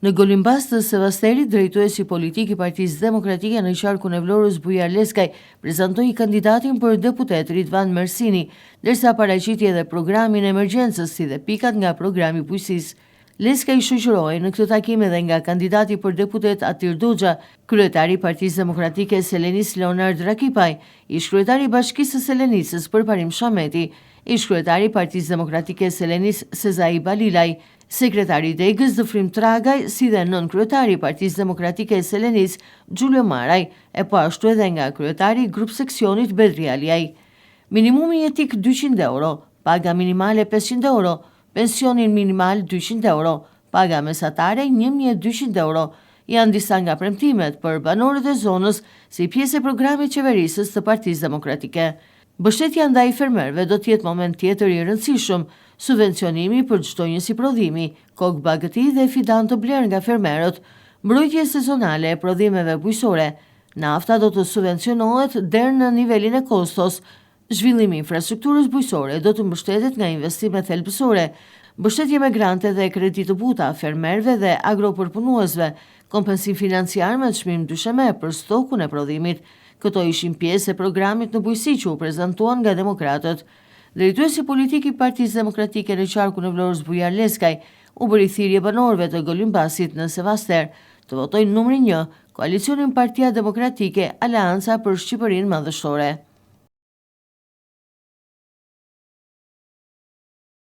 Në Golimbas të Sevasterit, drejtuesi politik i Partisë Demokratike në qarkun e Vlorës Bujar Leskaj prezantoi kandidatin për deputet Ridvan Mersini, ndërsa paraqiti edhe programin e emergjencës si dhe pikat nga programi bujqësisë. Leskaj shoqërohej në këtë takim edhe nga kandidati për deputet Atir Doxha, kryetari i Partisë Demokratike Selenis Leonard Rakipaj, ish kryetari i Bashkisë së Selenisës Përparim Shameti, ish kryetari i Partisë Demokratike Selenis Sezai Balilaj, sekretari i Degës Zëfrim Tragaj, si dhe nën kryetari i Partisë Demokratike Selenis Gjulio Maraj, e po ashtu edhe nga kryetari i grup seksionit Bedri Aliaj. Minimumi jetik 200 euro, paga minimale 500 euro, pensionin minimal 200 euro, paga mesatare 1200 euro, janë disa nga premtimet për banorët e zonës si pjesë e programit qeverisës të Partisë Demokratike. Mbështetja ndaj fermerëve do të jetë moment tjetër i rëndësishëm, subvencionimi për çdo njësi prodhimi, kokë bagëti dhe fidan të blerë nga fermerët, mbrojtje sezonale e prodhimeve bujqësore, nafta do të subvencionohet deri në nivelin e kostos, zhvillimi i infrastrukturës bujqësore do të mbështetet nga investime thelbësore, mbështetje me grante dhe kredi të buta fermerëve dhe agropërpunuesve, kompensim financiar me çmim dysheme për stokun e prodhimit. Këto ishin pjesë e programit në bujqësi që u prezantuan nga demokratët. Drejtuesi politik i Partisë Demokratike në qarkun e Vlorës Bujar Leskaj u bëri thirrje banorëve të Golimbasit në Sevaster të votojnë numrin 1, koalicionin Partia Demokratike Aleanca për Shqipërinë Madhështore.